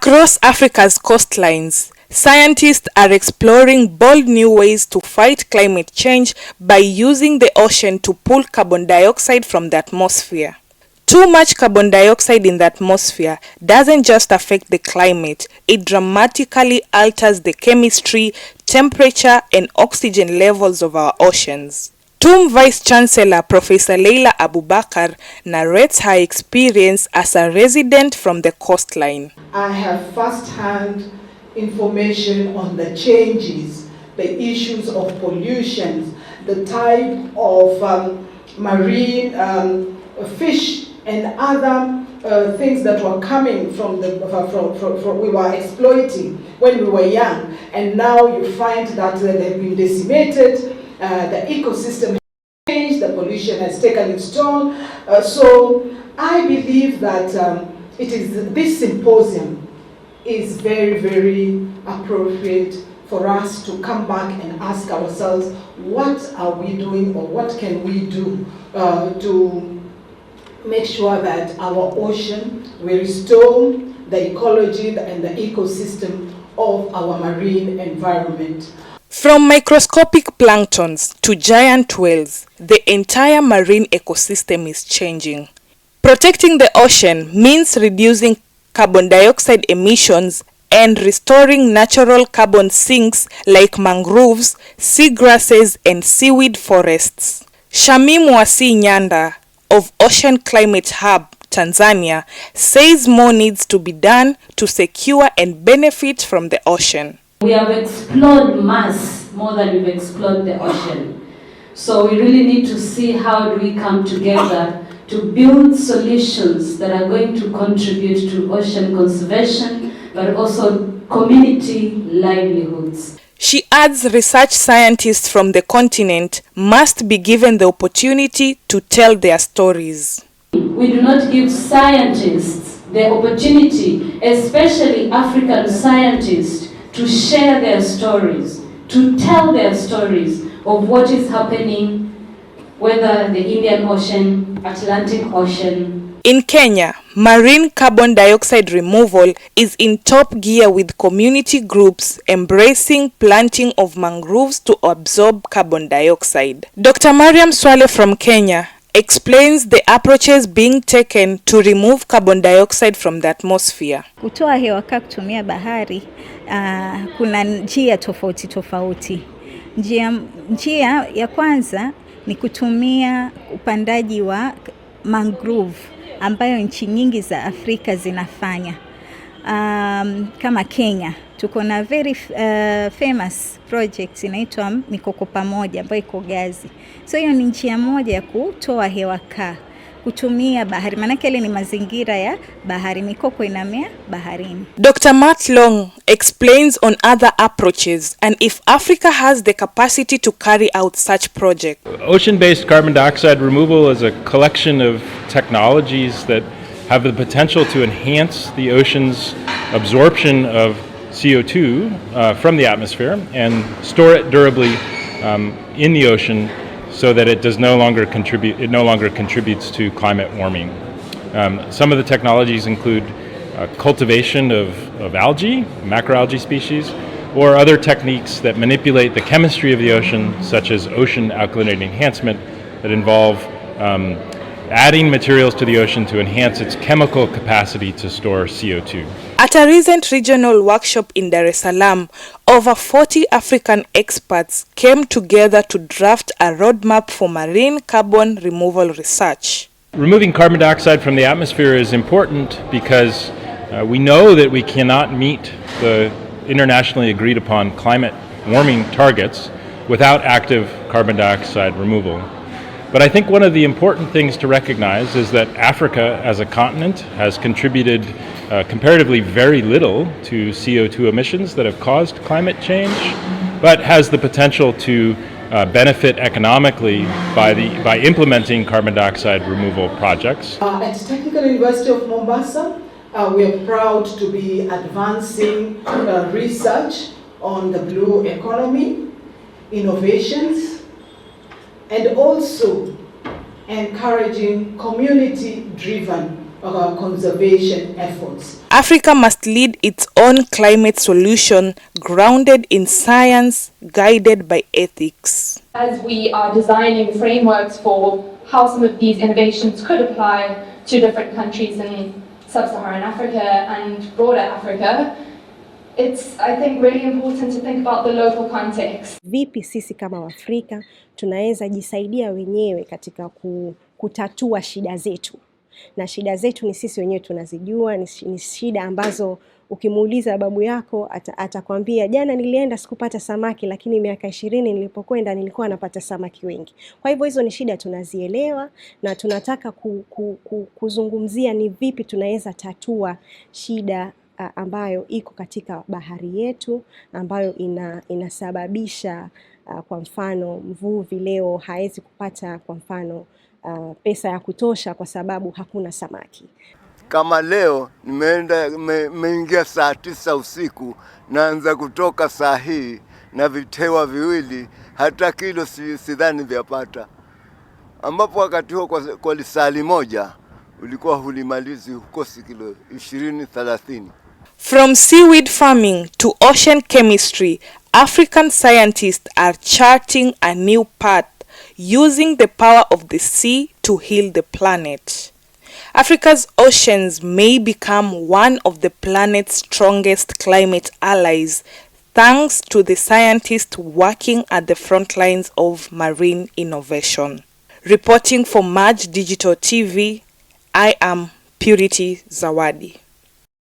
Across Africa's coastlines, scientists are exploring bold new ways to fight climate change by using the ocean to pull carbon dioxide from the atmosphere. Too much carbon dioxide in the atmosphere doesn't just affect the climate, it dramatically alters the chemistry, temperature, and oxygen levels of our oceans. TUM Vice Chancellor Professor Leila Abubakar narrates her experience as a resident from the coastline. I have first-hand information on the changes, the issues of pollution, the type of marine fish and other things that were coming from we were exploiting when we were young, and now you find that they've been decimated. The ecosystem has changed, the pollution has taken its toll. So I believe that this symposium is very, very appropriate for us to come back and ask ourselves, what are we doing, or what can we do to make sure that our ocean, we restore the ecology and the ecosystem of our marine environment. From microscopic planktons to giant whales, the entire marine ecosystem is changing. Protecting the ocean means reducing carbon dioxide emissions and restoring natural carbon sinks like mangroves, seagrasses, and seaweed forests. Shamim Wasi Nyanda of Ocean Climate Hub, Tanzania, says more needs to be done to secure and benefit from the ocean. We have explored Mars more than we've explored the ocean. So we really need to see how do we come together to build solutions that are going to contribute to ocean conservation, but also community livelihoods. She adds research scientists from the continent must be given the opportunity to tell their stories. We do not give scientists the opportunity, especially African scientists, to share their stories, to tell their stories of what is happening, whether the Indian Ocean, Atlantic Ocean. In Kenya, marine carbon dioxide removal is in top gear with community groups embracing planting of mangroves to absorb carbon dioxide. Dr. Mariam Swale from Kenya explains the approaches being taken to remove carbon dioxide from the atmosphere. Kutoa hewa kaa kutumia bahari, kuna njia tofauti tofauti. Njia ya kwanza ni kutumia upandaji wa mangrove ambayo nchi nyingi za Afrika zinafanya. Kama Kenya, tuko na very famous project inaitwa Mikoko Pamoja ambayo iko Gazi. So hiyo ni njia moja ya kutoa hewa kaa kutumia bahari, manake ile ni mazingira ya bahari, mikoko inamea baharini. Dr. Matt Long explains on other approaches and if Africa has the capacity to carry out such projects. Ocean-based carbon dioxide removal is a collection of technologies that have the potential to enhance the ocean's absorption of CO2 from the atmosphere and store it durably in the ocean so that it no longer contributes to climate warming. Some of the technologies include cultivation of algae, macroalgae species, or other techniques that manipulate the chemistry of the ocean, such as ocean alkalinity enhancement, that involve adding materials to the ocean to enhance its chemical capacity to store CO2. At a recent regional workshop in Dar es Salaam, over 40 African experts came together to draft a roadmap for marine carbon removal research. Removing carbon dioxide from the atmosphere is important because we know that we cannot meet the internationally agreed upon climate warming targets without active carbon dioxide removal. But I think one of the important things to recognize is that Africa as a continent has contributed comparatively very little to CO2 emissions that have caused climate change, but has the potential to benefit economically by implementing carbon dioxide removal projects. At Technical University of Mombasa, we are proud to be advancing research on the blue economy, innovations, and also encouraging community-driven conservation efforts. Africa must lead its own climate solution grounded in science, guided by ethics. As we are designing frameworks for how some of these innovations could apply to different countries in sub-Saharan Africa and broader Africa, it's, I think, really important to think about the local context. Vipi sisi kama Waafrika tunaweza jisaidia wenyewe katika kutatua shida zetu. Na shida zetu ni sisi wenyewe tunazijua, ni shida ambazo ukimuuliza babu yako atakwambia jana nilienda sikupata samaki, lakini miaka 20 nilipokwenda nilikuwa napata samaki wengi. Kwa hivyo hizo ni shida tunazielewa na tunataka kuzungumzia ni vipi tunaweza tatua shida ambayo iko katika bahari yetu, ambayo inasababisha kwa mfano mvuvi leo haezi kupata kwa mfano pesa ya kutosha kwa sababu hakuna samaki. Kama leo nimeingia saa 9 usiku, naanza kutoka saa hii na vitewa viwili, hata kilo sidhani vyapata, ambapo wakati huo kwa lisali moja ulikuwa hulimalizi hukosi kilo 20-30. From seaweed farming to ocean chemistry, African scientists are charting a new path, using the power of the sea to heal the planet. Africa's oceans may become one of the planet's strongest climate allies, thanks to the scientists working at the front lines of marine innovation. Reporting for Merge Digital TV, I am Purity Zawadi.